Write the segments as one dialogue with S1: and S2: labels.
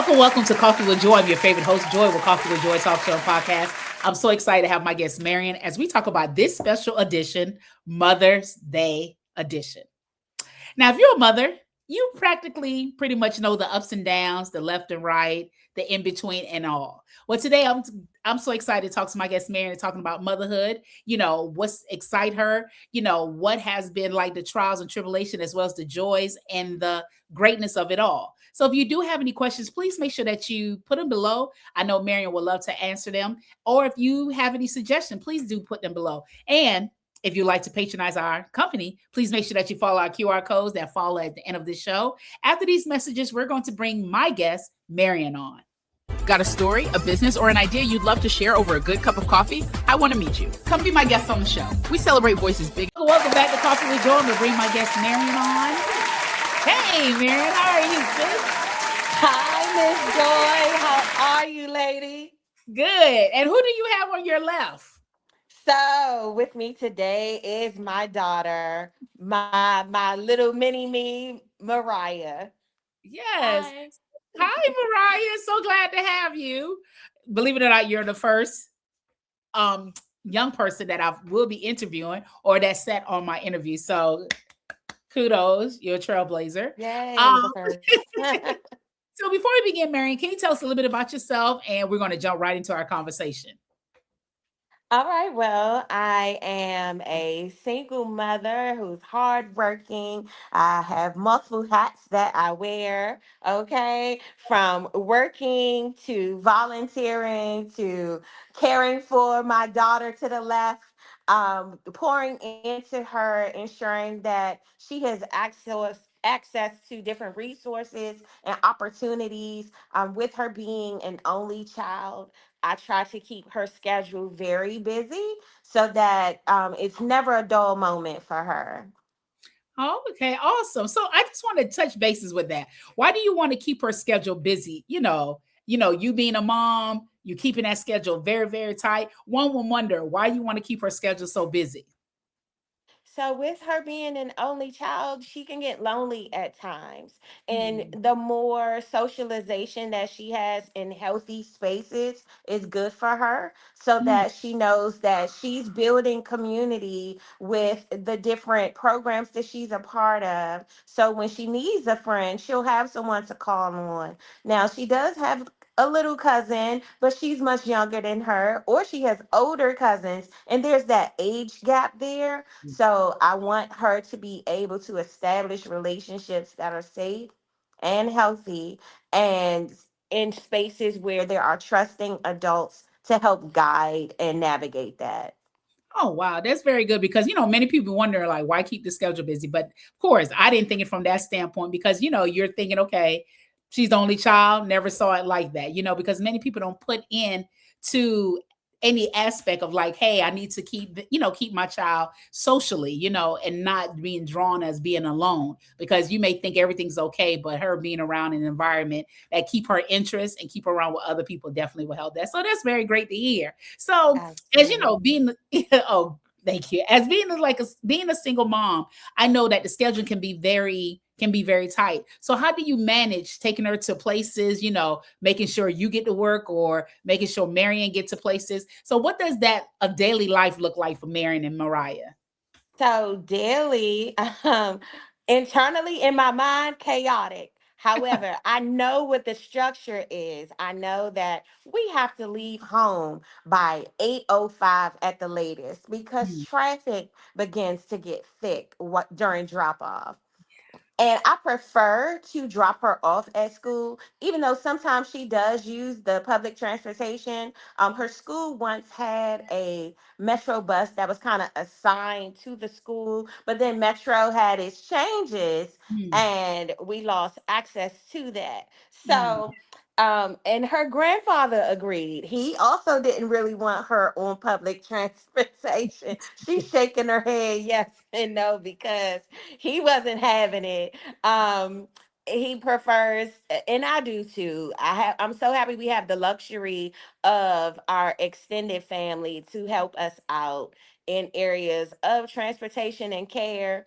S1: Welcome to Coffee with Joy. I'm your favorite host, Joy, with Coffee with Joy Talk Show and Podcast. I'm so excited to have my guest, Marion, as we talk about this special edition, Mother's Day edition. Now, if you're a mother, you practically pretty much know the ups and downs, the left and right, the in between, and all. Well, today I'm so excited to talk to my guest Marion, talking about motherhood. What's excite her. What has been like the trials and tribulation, as well as the joys and the greatness of it all. So, if you do have any questions, please make sure that you put them below. I know Marion will love to answer them. Or if you have any suggestion, please do put them below. And if you'd like to patronize our company, please make sure that you follow our QR codes that follow at the end of the show. After these messages, we're going to bring my guest, Marion, on. Got a story, a business, or an idea you'd love to share over a good cup of coffee? I want to meet you. Come be my guest on the show. We celebrate voices big. Welcome back to Coffee with Joy. I'm going to bring my guest, Marion, on. Hey, Marion, how are you, sis?
S2: Hi, Miss Joy. How are you, lady?
S1: Good. And who do you have on your left?
S2: So, with me today is my daughter, my little mini me, Mariah.
S1: Yes.
S2: Hi.
S1: Hi, Mariah. So glad to have you. Believe it or not, you're the first young person that I will be interviewing or that sat on my interview. So kudos, you're a trailblazer.
S2: Yay,
S1: Um,
S2: the first.
S1: so before we begin, Marion, can you tell us a little bit about yourself? And we're going to jump right into our conversation.
S2: All right, well, I am a single mother who's hardworking. I have multiple hats that I wear, okay, from working to volunteering to caring for my daughter to the left, pouring into her, ensuring that she has access to different resources and opportunities, with her being an only child. I try to keep her schedule very busy so that it's never a dull moment for her.
S1: Oh, okay, awesome. So I just want to touch bases with that. Why do you want to keep her schedule busy? You being a mom, you keeping that schedule very, very tight. One will wonder why you want to keep her schedule so busy.
S2: So, with her being an only child, she can get lonely at times. And
S1: Mm,
S2: the more socialization that she has in healthy spaces is good for her, so
S1: mm.
S2: that she knows that she's building community with the different programs that she's a part of. So, when she needs a friend, she'll have someone to call on. Now, she does have a little cousin, but she's much younger than her, or she has older cousins, and there's that age gap there. So I want her to be able to establish relationships that are safe and healthy, and in spaces where there are trusting adults to help guide and navigate that.
S1: Oh wow, that's very good because many people wonder like why keep the schedule busy. But of course, I didn't think it from that standpoint because you're thinking, okay, she's the only child, never saw it like that, because many people don't put in to any aspect of like, hey, I need to keep my child socially, and not being drawn as being alone because you may think everything's okay, but her being around an environment that keep her interest and keep her around with other people definitely will help that. So that's very great to hear. So as you know,
S2: Absolutely.
S1: being oh, thank you. As being a single mom, I know that the schedule can be very tight. So how do you manage taking her to places, making sure you get to work or making sure Marion get to places? So what does that of daily life look like for Marion and Mariah?
S2: So daily, internally in my mind, chaotic. However, I know what the structure is. I know that we have to leave home by 8:05 at the latest because
S1: Mm,
S2: traffic begins to get thick during drop off. And I prefer to drop her off at school, even though sometimes she does use the public transportation. Her school once had a Metro bus that was kind of assigned to the school, but then Metro had its changes
S1: mm,
S2: and we lost access to that.
S1: mm.
S2: So, and her grandfather agreed. He also didn't really want her on public transportation. She's shaking her head yes and no because he wasn't having it. Um, he prefers, and I do too. I'm so happy we have the luxury of our extended family to help us out in areas of transportation and care.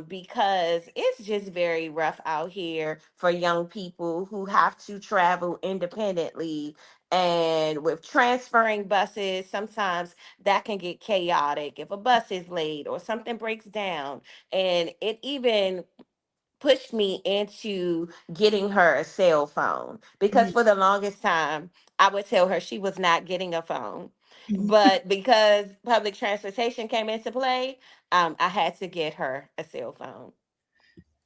S2: because it's just very rough out here for young people who have to travel independently. And with transferring buses, sometimes that can get chaotic if a bus is late or something breaks down. And it even pushed me into getting her a cell phone because
S1: Mhm.
S2: for the longest time I would tell her she was not getting a phone.
S1: Mhm.
S2: But because public transportation came into play, I had to get her a cell phone.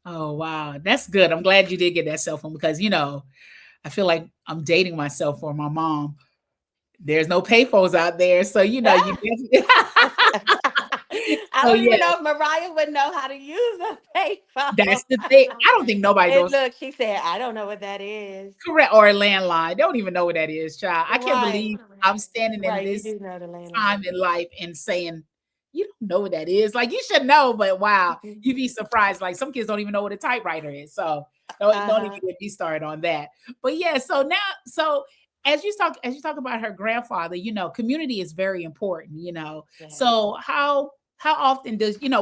S1: Oh, wow. That's good. I'm glad you did get that cell phone because, I feel like I'm dating myself for my mom. There's no payphones out there. So, you
S2: Ah! I
S1: so
S2: don't
S1: yeah,
S2: even know if Mariah would know how to use a payphone.
S1: that's the thing. I don't think nobody
S2: And
S1: knows.
S2: look, she said, I don't know what that is.
S1: Correct, or a landline. They don't even know what that is, child. I can't
S2: Right.
S1: believe I'm standing in
S2: Right. You
S1: this
S2: do know the
S1: time
S2: landline.
S1: in life and saying, "You don't know what that is." Like, you should know, but wow, you'd be surprised. Like, some kids don't even know what a typewriter is. So don't even
S2: Uh-huh.
S1: get me started on that. But yeah, so as you talk about her grandfather, community is very important,
S2: Yes.
S1: So how often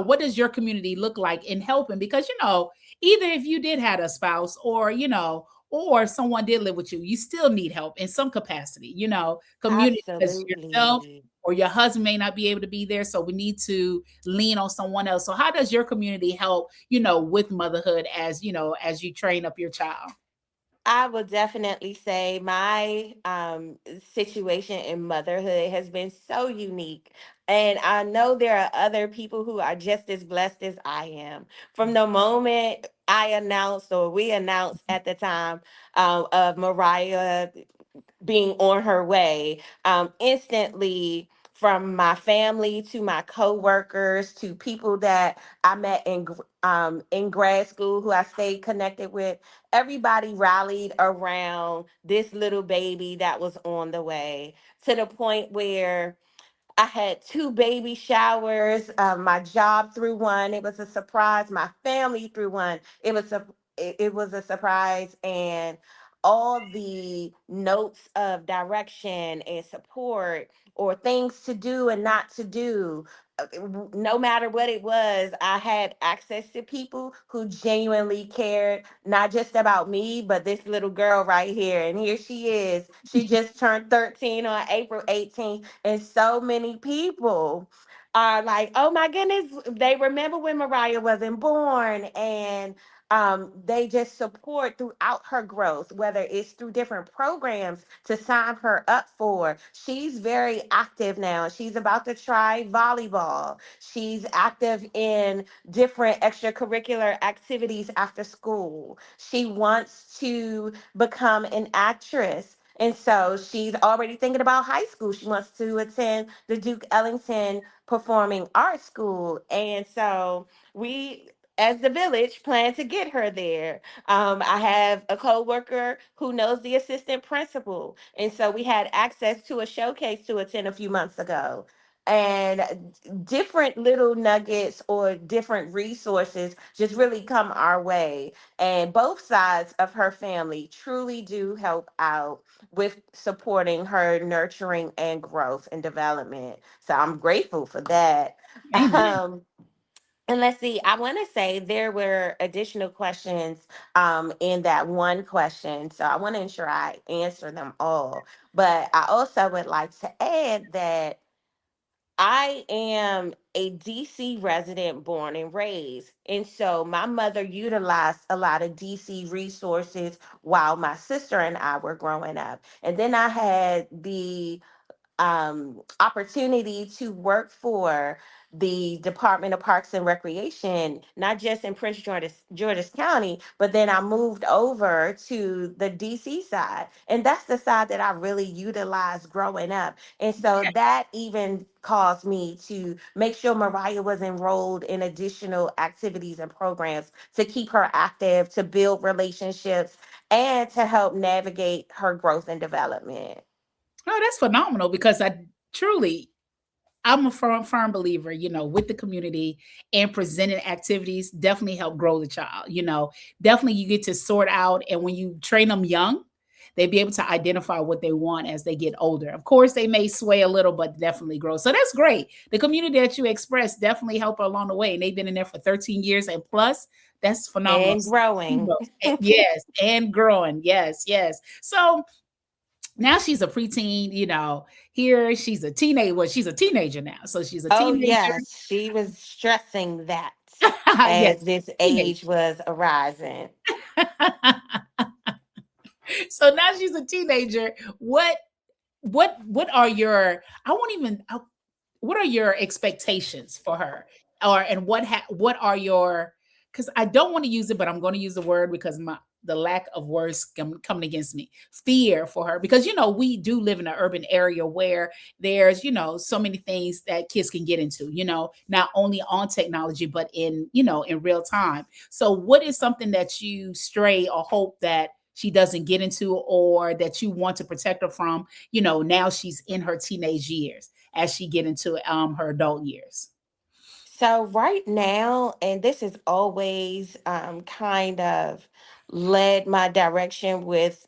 S1: what does your community look like in helping? Because either if you did had a spouse or someone did live with you, you still need help in some capacity, community, because yourself
S2: Absolutely.
S1: or your husband may not be able to be there. So we need to lean on someone else. So how does your community help, with motherhood as you train up your child?
S2: I would definitely say my situation in motherhood has been so unique. And I know there are other people who are just as blessed as I am. From the moment I announced, or we announced at the time of Mariah being on her way, instantly, from my family to my coworkers to people that I met in grad school who I stayed connected with, everybody rallied around this little baby that was on the way, to the point where I had two baby showers. My job threw one. It was a surprise. My family threw one. It was a surprise, and all the notes of direction and support, or things to do and not to do. No matter what it was, I had access to people who genuinely cared, not just about me, but this little girl right here. And here she is. She just turned 13 on April 18th. And so many people are like, oh my goodness, they remember when Mariah wasn't born. And they just support throughout her growth, whether it's through different programs to sign her up for. She's very active now. She's about to try volleyball. She's active in different extracurricular activities after school. She wants to become an actress. And so she's already thinking about high school. She wants to attend the Duke Ellington Performing Arts School. And so we, as the village, plan to get her there. I have a coworker who knows the assistant principal, and so we had access to a showcase to attend a few months ago. And different little nuggets or different resources just really come our way. And both sides of her family truly do help out with supporting her nurturing and growth and development. So I'm grateful for that.
S1: Amen.
S2: Um, and let's see, I want to say there were additional questions in that one question. So I want to ensure I answer them all. But I also would like to add that I am a DC resident born and raised. And so my mother utilized a lot of DC resources while my sister and I were growing up. And then I had the opportunity to work for the Department of Parks and Recreation, not just in George's County, but then I moved over to the DC side. And that's the side that I really utilized growing up. And so that even caused me to make sure Mariah was enrolled in additional activities and programs to keep her active, to build relationships, and to help navigate her growth and development.
S1: Oh, that's phenomenal because truly I'm a firm believer, with the community and presenting activities definitely help grow the child. Definitely you get to sort out, and when you train them young, they be able to identify what they want as they get older. Of course, they may sway a little, but definitely grow. So that's great. The community that you express definitely help her along the way. And they've been in there for 13 years and plus. That's phenomenal.
S2: And growing.
S1: Yes, and growing. Yes, yes. So now she's a preteen, here she's a teenager. Well, she's a teenager now. So she's a
S2: Oh,
S1: teenager.
S2: yes, she was stressing that
S1: Yes,
S2: as this
S1: teenager.
S2: age was arising.
S1: So now she's a teenager. What are your I won't even what are your expectations for her, or and what are your, because I don't want to use it, but I'm going to use the word because the lack of words coming against me, fear for her, because we do live in an urban area where there's so many things that kids can get into, not only on technology but in real time. So what is something that you stray or hope that she doesn't get into, or that you want to protect her from, now she's in her teenage years as she get into her adult years?
S2: So right now, and this has always kind of led my direction with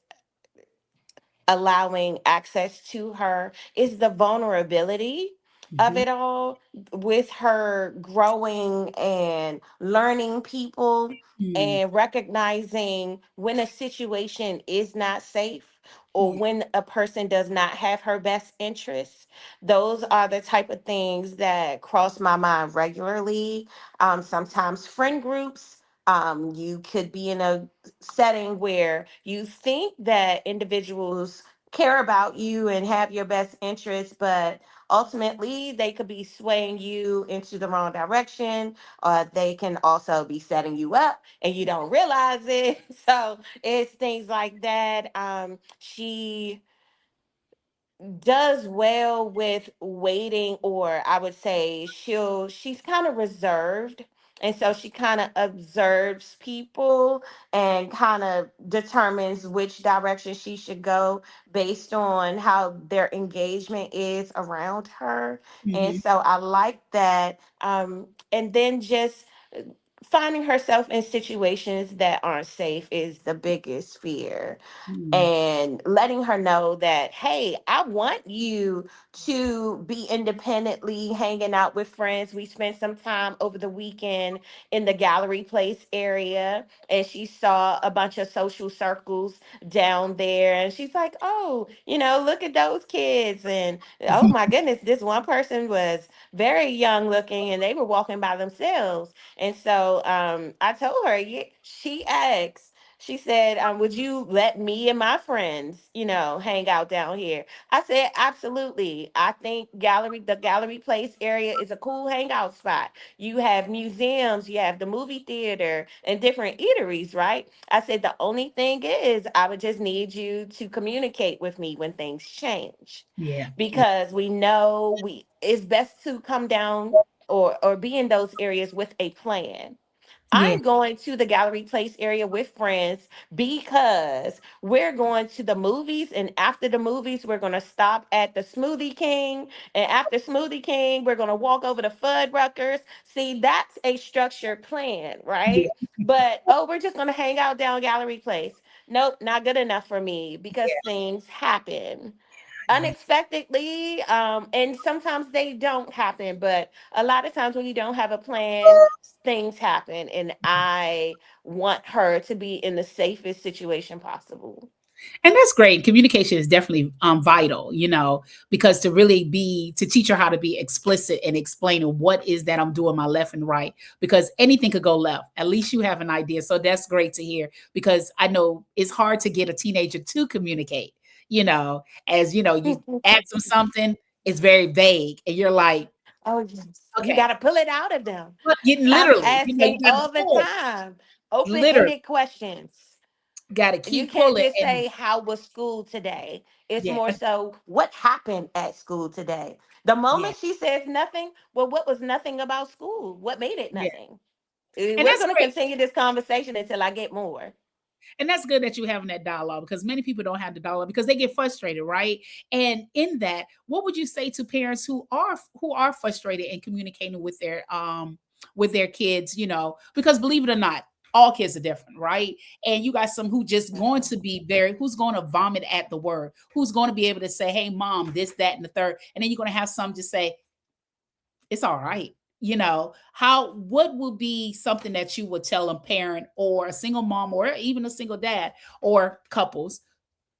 S2: allowing access to her, is the vulnerability of
S1: Mhm.
S2: it all, with her growing and learning people
S1: Mm.
S2: and recognizing when a situation is not safe or
S1: Yeah.
S2: when a person does not have her best interests. Those are the type of things that cross my mind regularly. Sometimes friend groups, you could be in a setting where you think that individuals care about you and have your best interests, but ultimately they could be swaying you into the wrong direction, or they can also be setting you up and you don't realize it. So it's things like that. She does well with waiting, or I would say she's kind of reserved, and so she kind of observes people and kind of determines which direction she should go based on how their engagement is around her. And
S1: Mhm.
S2: so I like that. And then just finding herself in situations that aren't safe is the biggest fear,
S1: Mm.
S2: and letting her know that, hey, I want you to be independently hanging out with friends. We spent some time over the weekend in the Gallery Place area, and she saw a bunch of social circles down there. And she's like, oh, look at those kids. And oh my goodness, this one person was very young looking and they were walking by themselves. And so I told her, yeah, she asked, she said, would you let me and my friends, hang out down here? I said, absolutely. I think the Gallery Place area is a cool hangout spot. You have museums, you have the movie theater and different eateries, right? I said, the only thing is I would just need you to communicate with me when things change.
S1: Yeah. Yeah.
S2: Because we know it's best to come down or be in those areas with a plan.
S1: Yeah.
S2: I'm going to the Gallery Place area with friends because we're going to the movies, and after the movies, we're going to stop at the Smoothie King, and after Smoothie King, we're going to walk over to Fuddruckers. See, that's a structured plan, right?
S1: Yeah.
S2: But oh, we're just going to hang out down Gallery Place. Nope, not good enough for me because
S1: Yeah.
S2: things happen
S1: Yeah.
S2: unexpectedly, and sometimes they don't happen, but a lot of times when you don't have a plan, things happen, and I want her to be in the safest situation possible.
S1: And that's great. Communication is definitely vital, because to teach her how to be explicit and explaining what is that I'm doing my left and right, because anything could go left. At least you have an idea. So that's great to hear, because I know it's hard to get a teenager to communicate, as you ask them something, it's very vague. And you're like,
S2: Oh yes, you
S1: okay,
S2: got to pull it out of them.
S1: but getting
S2: I'm
S1: literally,
S2: asking
S1: you got to
S2: all the
S1: pull,
S2: time
S1: literally,
S2: open-ended questions.
S1: got to
S2: You
S1: keep
S2: can't
S1: pulling.
S2: just
S1: And
S2: say, how was school today? It's
S1: yeah,
S2: more so, what happened at school today? The
S1: yeah,
S2: moment she says nothing, well, what was nothing about school? What made it
S1: yeah.
S2: nothing?
S1: And
S2: We're
S1: that's
S2: going to
S1: great.
S2: continue this conversation until I get more.
S1: And that's good that you having that dialogue, because many people don't have the dialogue because they get frustrated, right? And in that, what would you say to parents who are frustrated and communicating with their kids, because believe it or not, All kids are different, right? And you got some who just going to
S2: Mhm.
S1: be very, who's going to vomit at the word, who's going to be able to say, hey, mom, this, that, and the third. And then you're going to have some just say, it's all right. How, what would be something that you would tell a parent or a single mom or even a single dad or couples?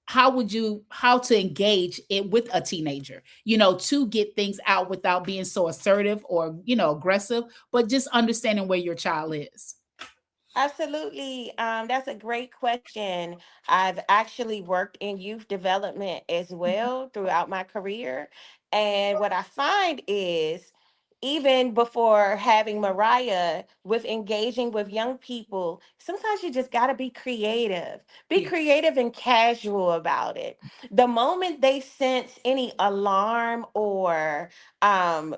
S1: How would you, how to engage it with a teenager, to get things out without being so assertive or, aggressive, but just understanding where your child is?
S2: Absolutely. That's a great question. I've actually worked in youth development as well throughout my career. And what I find is, even before having Mariah, with engaging with young people, sometimes you just got to be creative. Be
S1: Yeah.
S2: creative and casual about it. The moment they sense any alarm or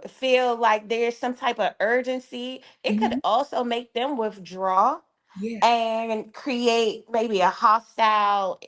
S2: feel like there's some type of urgency, it could
S1: Mhm.
S2: also make them withdraw
S1: Yeah.
S2: and create maybe a hostile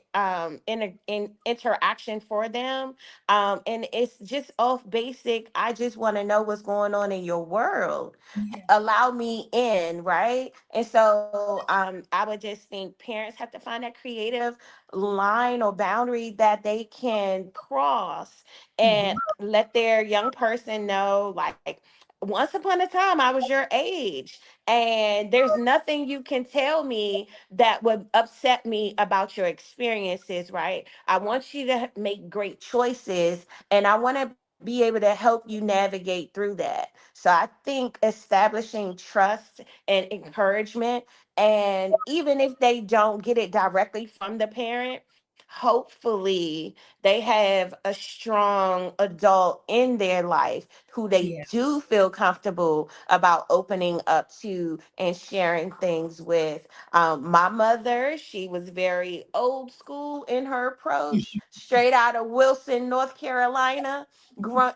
S2: interaction for them. And it's just off basic, I just want to know what's going on in your world,
S1: Yeah.
S2: allow me in, right? And so I would just think parents have to find that creative line or boundary that they can cross and
S1: Mhm.
S2: let their young person know, like, once upon a time I was your age, and there's nothing you can tell me that would upset me about your experiences, right? I want you to make great choices, and I want to be able to help you navigate through that. So I think establishing trust and encouragement, and even if they don't get it directly from the parent, hopefully they have a strong adult in their life who they
S1: Yeah.
S2: do feel comfortable about opening up to and sharing things with. My mother, she was very old school in her approach, straight out of Wilson, North Carolina,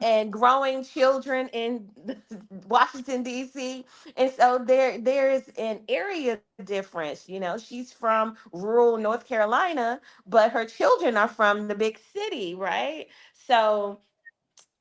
S2: and growing children in Washington, D.C. And so there is an area difference. She's from rural North Carolina, but her children are from the big city, right? So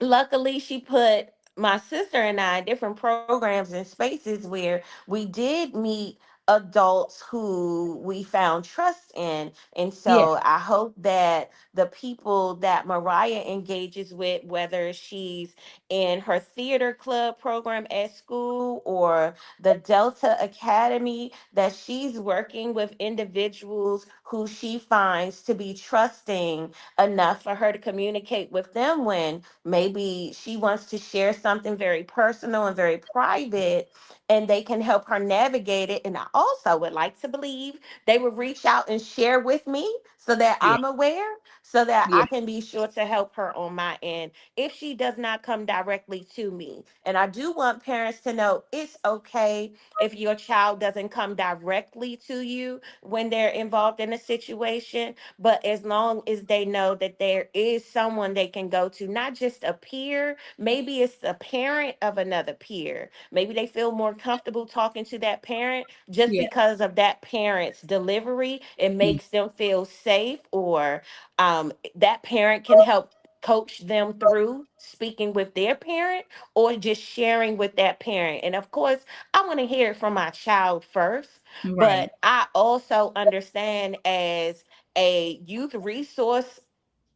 S2: luckily she put my sister and I in different programs and spaces where we did meet adults who we found trust in. And
S1: Yeah.
S2: so I hope that the people that Mariah engages with, whether she's in her theater club program at school or the Delta Academy, that she's working with individuals who she finds to be trusting enough for her to communicate with them when maybe she wants to share something very personal and very private, and they can help her navigate it. And I also would like to believe they would reach out and share with me so that
S1: Yeah.
S2: I'm aware, so that
S1: Yeah.
S2: I can be sure to help her on my end if she does not come directly to me. And I do want parents to know it's okay if your child doesn't come directly to you when they're involved in a situation, but as long as they know that there is someone they can go to, not just a peer, maybe it's a parent of another peer. Maybe they feel more comfortable talking to that parent just
S1: Yeah.
S2: because of that parent's delivery. It
S1: Mm.
S2: makes them feel safe, or that parent can help coach them through speaking with their parent or just sharing with that parent. And of course, I want to hear it from my child first,
S1: Right.
S2: but I also understand, as a youth resource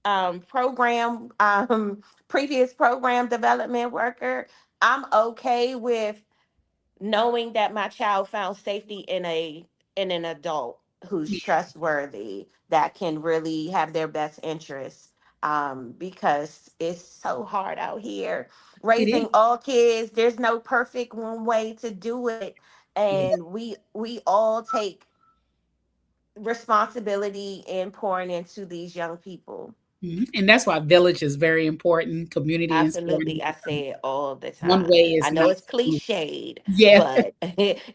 S2: program, previous program development worker, I'm okay with knowing that my child found safety in an adult who's
S1: Yeah.
S2: trustworthy, that can really have their best interests. Because it's so hard out here
S1: It is.
S2: raising all kids. There's no perfect one way to do it,
S1: Yeah.
S2: and we all take responsibility in pouring into these young people.
S1: Mhm. And that's why village is very important. Community is important.
S2: Absolutely. I say it all the
S1: One
S2: time.
S1: way
S2: I
S1: is
S2: know
S1: not
S2: it's
S1: enough.
S2: cliched,
S1: Yeah.
S2: but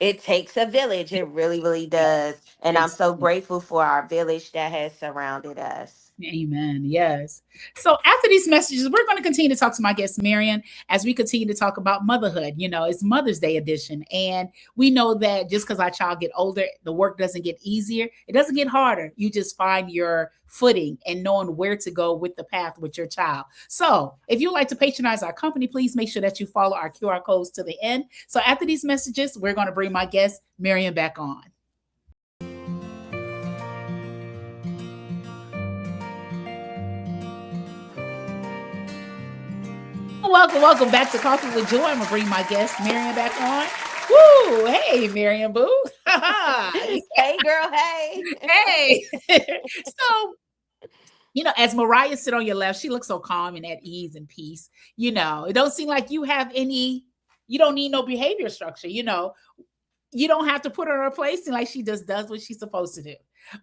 S2: it takes a village. It really, really does. And I'm so
S1: Exactly.
S2: grateful for our village that has surrounded us.
S1: Amen. Yes. So after these messages, we're going to continue to talk to my guest Marion as we continue to talk about motherhood. It's Mother's Day edition, and we know that just because our child get older, the work doesn't get easier. It doesn't get harder. You just find your footing and knowing where to go with the path with your child. So if you'd like to patronize our company, please make sure that you follow our QR codes to the end. So after these messages, we're going to bring my guest Marion back on. Welcome back to Coffee with Joy. I'm gonna bring my guest Marion back on. Woo! Hey, Marion Boo.
S2: Hey, girl, hey.
S1: Hey. So, as Mariah sit on your left, she looks so calm and at ease and peace. It don't seem like you have any. You don't need no behavior structure. You don't have to put her in her place, and like she just does what she's supposed to do.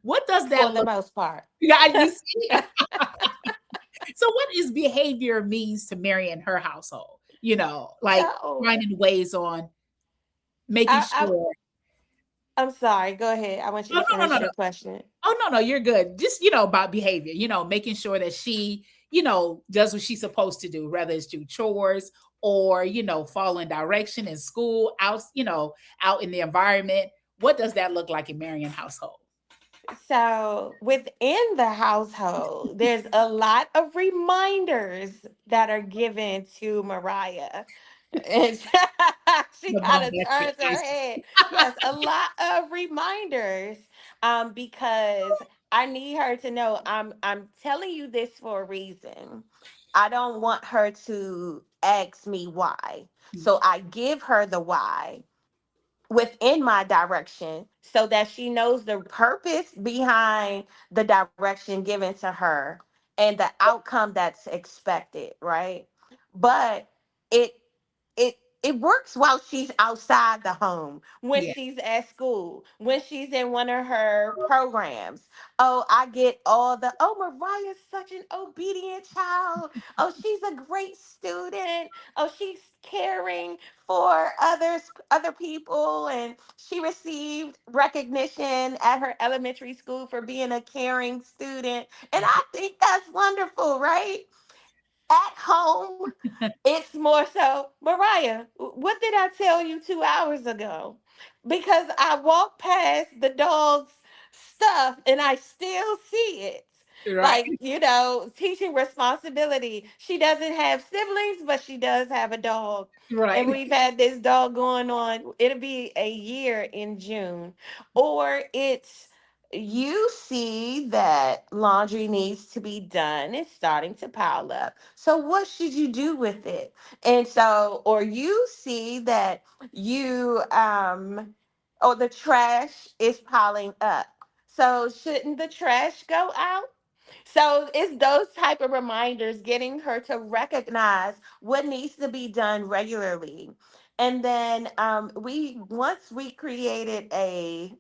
S1: What does
S2: For
S1: that
S2: the
S1: look?
S2: most part.
S1: Yeah, you see. So, what is behavior means to Mary and her household? Like
S2: So,
S1: finding ways on making
S2: I, I,
S1: sure.
S2: I'm sorry. Go ahead. I want you
S1: Oh
S2: to
S1: no, no,
S2: finish
S1: no, no.
S2: your question.
S1: Oh no, no, you're good. Just about behavior. Making sure that she does what she's supposed to do, whether it's do chores or following direction in school, out in the environment. What does that look like in Marion household?
S2: So, within the household, there's a lot of reminders that are given to Mariah. And she
S1: The
S2: kind
S1: mom
S2: of
S1: bless your
S2: turns her
S1: eyes.
S2: head. Yes, a lot of reminders. Because I need her to know I'm telling you this for a reason. I don't want her to ask me why. So I give her the why within my direction so that she knows the purpose behind the direction given to her and the outcome that's expected, right? But it it works while she's outside the home, when
S1: Yeah.
S2: she's at school, when she's in one of her programs. Oh, I get all the, oh, Mariah's such an obedient child. Oh, she's a great student. Oh, she's caring for other people, and she received recognition at her elementary school for being a caring student. And I think that's wonderful, right? At home, it's more so, Mariah, what did I tell you 2 hours ago? Because I walked past the dog's stuff and I still see it.
S1: Right.
S2: Like, teaching responsibility. She doesn't have siblings, but she does have a dog. And
S1: Right.
S2: we've had this dog going on. It'll be a year in June. Or it's, you see that laundry needs to be done. It's starting to pile up. So what should you do with it? And so, or you see that or the trash is piling up. So shouldn't the trash go out? So it's those type of reminders, getting her to recognize what needs to be done regularly. And then we once we created a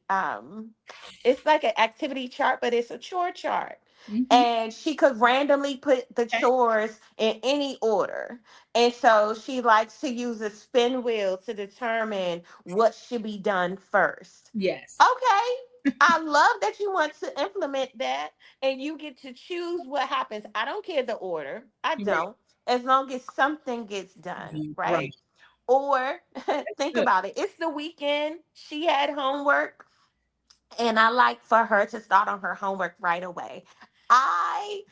S2: it's like an activity chart, but it's a chore chart.
S1: Mhm.
S2: And she could randomly put the
S1: Okay.
S2: chores in any order. And so she likes to use a spin wheel to determine what should be done first.
S1: Yes.
S2: Okay. I love that you want to implement that and you get to choose what happens. I don't care the order. I
S1: Right.
S2: don't. As long as something gets done, right?
S1: Right.
S2: Or
S1: That's
S2: think
S1: good.
S2: about it. It's the weekend. She had homework and I like for her to start on her homework right away. I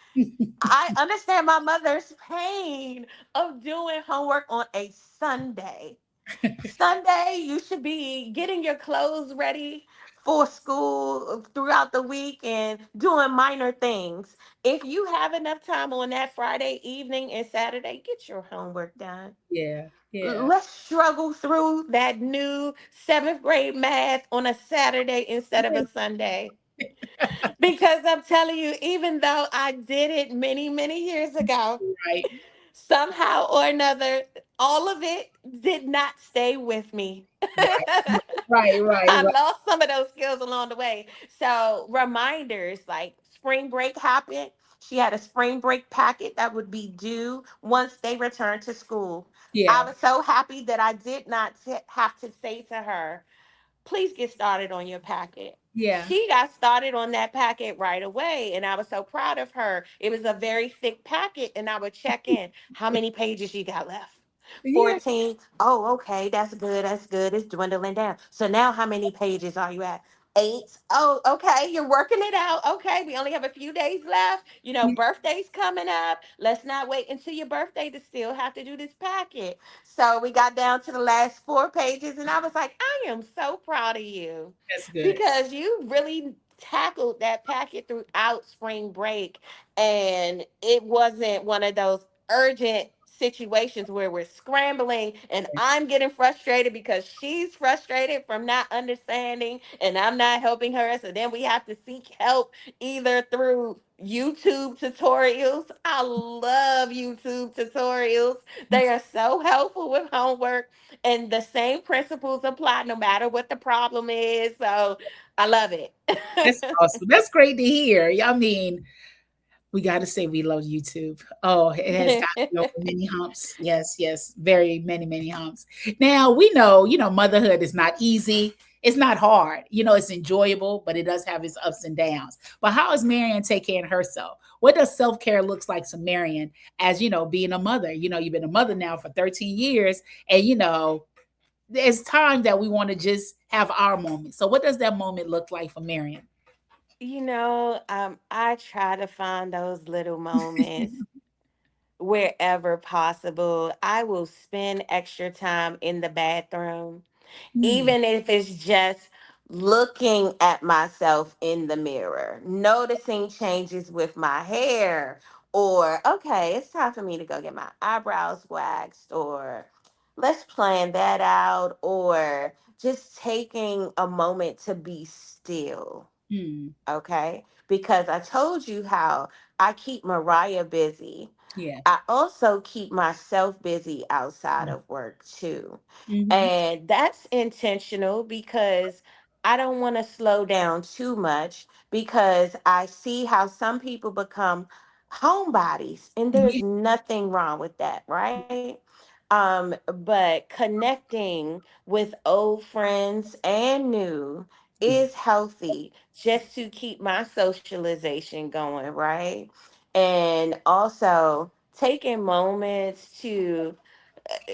S2: I understand my mother's pain of doing homework on a Sunday. Sunday, you should be getting your clothes ready for school throughout the week and doing minor things. If you have enough time on that Friday evening and Saturday, get your homework done.
S1: Yeah. Yeah.
S2: Let's struggle through that new seventh grade math on a Saturday instead of a Sunday. Because I'm telling you, even though I did it many, many years ago,
S1: Right.
S2: somehow or another, all of it did not stay with me.
S1: Right. Right. Right.
S2: I
S1: Right.
S2: lost some of those skills along the way. So, reminders like spring break happened. She had a spring break packet that would be due once they returned to school. I
S1: Yeah.
S2: was so happy that I did not have to say to her, please get started on your packet.
S1: Yeah.
S2: She got started on that packet right away, and I was so proud of her. It was a very thick packet, and I would check in. How many pages you got left?
S1: Yeah.
S2: 14. Oh, okay, that's good. That's good. It's dwindling down. So now how many pages are you at? 8. Oh, okay, you're working it out. Okay, we only have a few days left. Birthday's coming up. Let's not wait until your birthday to still have to do this packet. So we got down to the last 4 pages, and I was like, I am so proud of you
S1: That's good.
S2: because you really tackled that packet throughout spring break. And it wasn't one of those urgent situations where we're scrambling and I'm getting frustrated because she's frustrated from not understanding and I'm not helping her. So then we have to seek help either through YouTube tutorials. I love YouTube tutorials. They are so helpful with homework, and the same principles apply no matter what the problem is. So I love it.
S1: That's awesome. That's great to hear. I mean, we got to say we love YouTube. Oh, it has got me over many humps. Yes, yes, very many, many humps. Now we know, motherhood is not easy. It's not hard. It's enjoyable, but it does have its ups and downs. But how is Marion take care of herself? What does self care looks like to Marion as being a mother? You've been a mother now for 13 years, and it's time that we want to just have our moment. So, what does that moment look like for Marion?
S2: I try to find those little moments wherever possible. I will spend extra time in the bathroom,
S1: Mm,
S2: even if it's just looking at myself in the mirror, noticing changes with my hair, or okay, it's time for me to go get my eyebrows waxed, or let's plan that out, or just taking a moment to be still.
S1: mm,
S2: Okay, because I told you how I keep Mariah busy.
S1: yeah.
S2: I also keep myself busy outside of work too.
S1: Mm-hmm.
S2: And that's intentional because I don't want to slow down too much, because I see how some people become homebodies and there's
S1: Yeah.
S2: nothing wrong with that, right? But connecting with old friends and new
S1: Yeah.
S2: is healthy just to keep my socialization going, right? And also taking moments to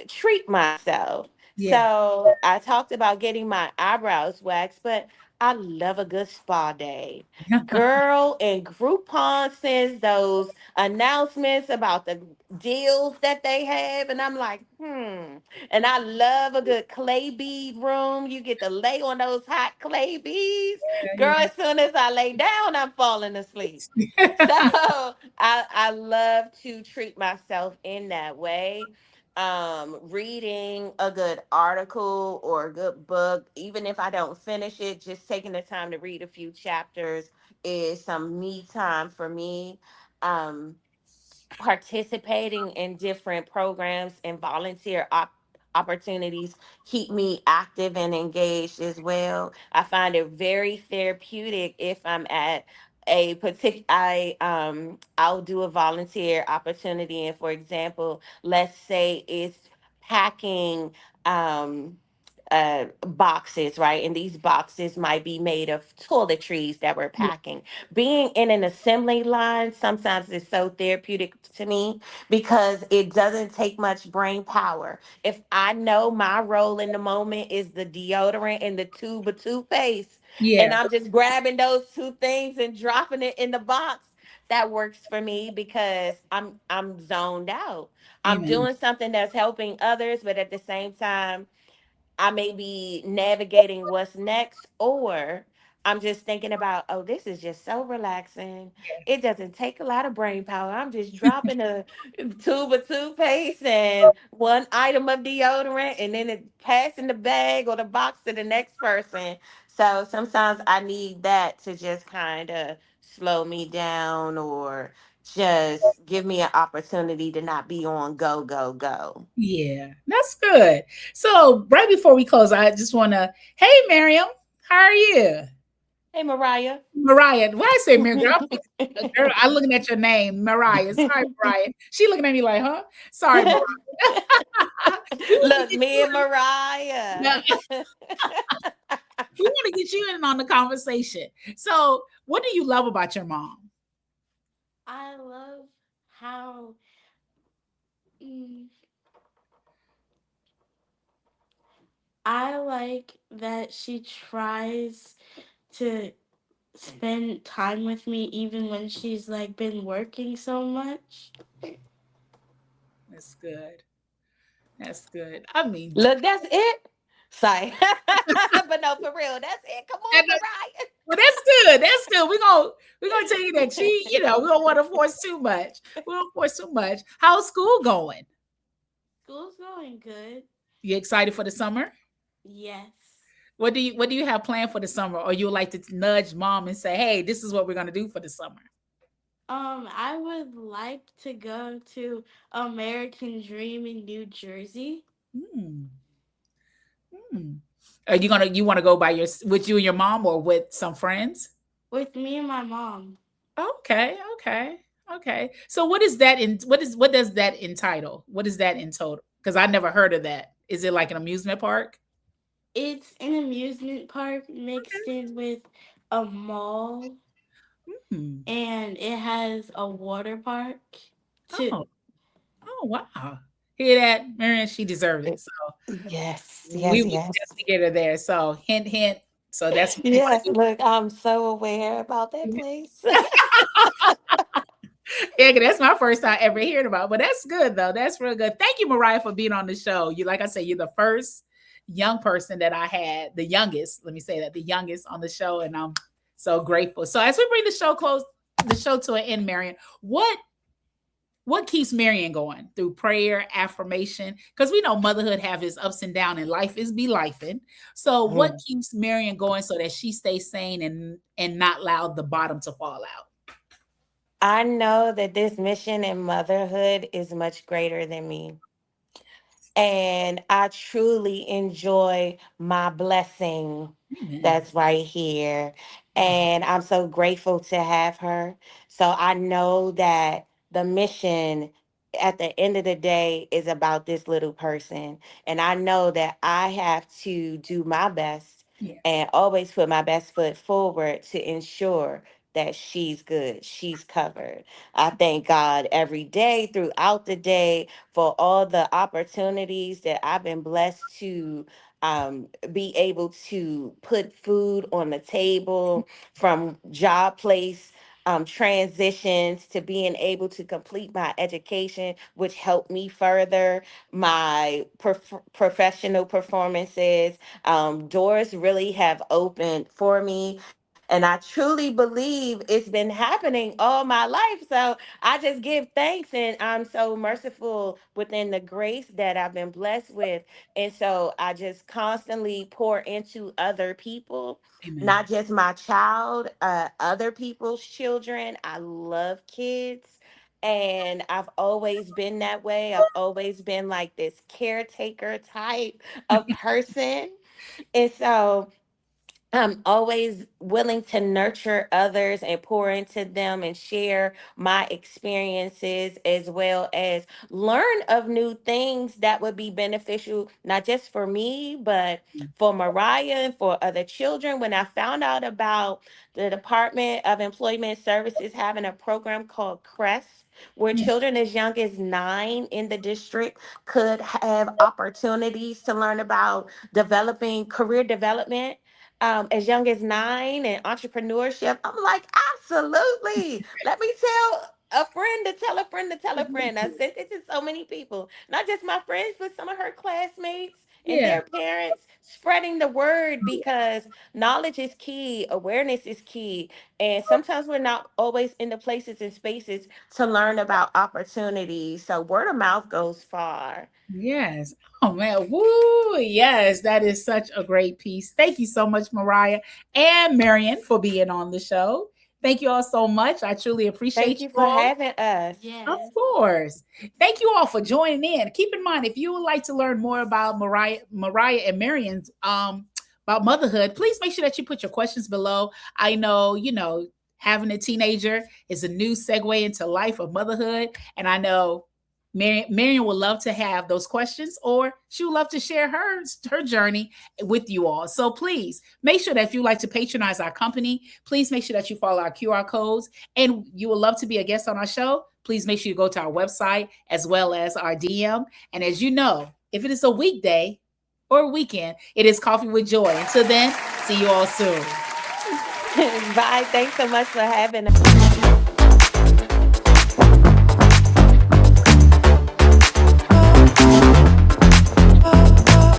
S2: treat myself.
S1: Yeah.
S2: So I talked about getting my eyebrows waxed, but I love a good spa day. Girl, and Groupon sends those announcements about the deals that they have, and I'm like, And I love a good clay bead room. You get to lay on those hot clay beads. Girl,
S1: Yeah.
S2: as soon as I lay down, I'm falling asleep. So I love to treat myself in that way. Reading a good article or a good book, even if I don't finish it, just taking the time to read a few chapters is some me time for me. Um, Participating in different programs and opportunities keep me active and engaged as well. I find it very therapeutic if I'm at a particular I'll do a volunteer opportunity, and for example, let's say it's packing boxes, right? And these boxes might be made of toiletries that we're
S1: Yeah.
S2: packing. Being in an assembly line sometimes is so therapeutic to me because it doesn't take much brain power. If I know my role in the moment is the deodorant and the tube of toothpaste, and
S1: Yeah.
S2: I'm just grabbing those two things and dropping it in the box, that works for me because I'm zoned out. I'm
S1: Amen.
S2: doing something that's helping others, but at the same time, I may be navigating what's next, or I'm just thinking about, oh, this is just so relaxing. It doesn't take a lot of brain power. I'm just dropping a tube of toothpaste and one item of deodorant, and then it passing the bag or the box to the next person. So sometimes I need that to just kind of slow me down or just give me an opportunity to not be on go, go, go.
S1: Yeah. That's good. So, right before we close, I just want to, hey, Miriam, how are you?
S2: Hey, Mariah.
S1: Mariah. When I say Miriam, girl, girl, I'm looking at your name, Mariah. Sorry, Mariah. She looking at me like, huh? Sorry, Mariah. We want to
S2: Look,
S1: get
S2: me
S1: you
S2: and
S1: in.
S2: Mariah.
S1: We want to get you in on the conversation. So, what do you love about your mom?
S3: I love how mm, I like that she tries to spend time with me even when she's like been working so much.
S1: That's good. That's good. I mean,
S2: Look, that's it. Sorry. But no, for real, that's it. Come
S1: and
S2: on,
S1: well, that's good. That's good. We're gonna tell you that we don't want to force too much. We don't force too much. How's school going?
S3: School's going good.
S1: You excited for the summer?
S3: Yes.
S1: What do you have planned for the summer? Or you would like to nudge mom and say, hey, this is what we're gonna do for the summer?
S3: I would like to go to American Dream in New Jersey
S1: Hmm. Hmm. Are you want to go by your with you and your mom or with some friends?
S3: with me and my mom.
S1: Okay, okay, okay. So what is that in what does that entitle? What is that in total? Because I never heard of that. Is it like an amusement park?
S3: It's an amusement park mixed in with a mall,
S1: Hmm.
S3: and it has a water park too.
S1: Oh, oh wow. Hear that, Marion? She deserves it. So
S2: Yes,
S1: we
S2: yes,
S1: will
S2: yes.
S1: definitely get her there. So hint, hint. So that's what we're gonna
S2: Yes,
S1: do.
S2: look, I'm so aware about that place.
S1: Yeah, 'cause that's my first time ever hearing about. But that's good though. That's real good. Thank you, Mariah, for being on the show. You, like I said, you're the first young person that I had, the youngest. Let me say that, the youngest on the show, and I'm so grateful. So as we bring the show to an end, Marion, what keeps Marion going through prayer, affirmation? Because we know motherhood have its ups and downs, and life is be lifing. So what
S2: Mhm.
S1: keeps Marion going so that she stays sane and not allow the bottom to fall out?
S2: I know that this mission in motherhood is much greater than me. And I truly enjoy my blessing
S1: Amen.
S2: that's right here.
S1: Oh,
S2: And I'm so grateful to have her. So I know that the mission at the end of the day is about this little person. And I know that I have to do my best
S1: yeah.
S2: and always put my best foot forward to ensure that she's good, she's covered. I thank God every day throughout the day for all the opportunities that I've been blessed to be able to put food on the table, from job place transitions to being able to complete my education, which helped me further my professional performances. Doors really have opened for me. And I truly believe it's been happening all my life. So I just give thanks, and I'm so merciful within the grace that I've been blessed with. And so I just constantly pour into other people,
S1: Amen.
S2: not just my child, other people's children. I love kids. And I've always been that way. I've always been like this caretaker type of person. And so I'm always willing to nurture others and pour into them and share my experiences, as well as learn of new things that would be beneficial, not just for me, but for Mariah and for other children. When I found out about the Department of Employment Services having a program called CREST, where
S1: Yeah.
S2: children as young as 9 in the district could have opportunities to learn about developing career development as young as 9, and entrepreneurship. I'm like, absolutely. Let me tell a friend to tell a friend to tell a friend. I sent it to so many people, not just my friends, but some of her classmates and
S1: Yeah.
S2: their parents, spreading the word, because knowledge is key, awareness is key. And sometimes we're not always in the places and spaces to learn about opportunities. So word of mouth goes far.
S1: Yes. Oh man. Woo. Yes. That is such a great piece. Thank you so much, Mariah and Marion, for being on the show. Thank you all so much. I truly
S2: Thank
S1: appreciate
S2: you
S1: you
S2: for
S1: all.
S2: having us.
S1: Of
S3: Yes.
S1: course. Thank you all for joining in. Keep in mind, if you would like to learn more about Mariah and Marion's about motherhood, please make sure that you put your questions below. I know, having a teenager is a new segue into life of motherhood. And I know Marion would love to have those questions, or she would love to share her journey with you all. So please make sure that if you like to patronize our company, please make sure that you follow our QR codes, and you would love to be a guest on our show. Please make sure you go to our website as well as our DM. And as you know, if it is a weekday or a weekend, it is Coffee with Joy. Until then, see you all soon.
S2: Bye. Thanks so much for having us.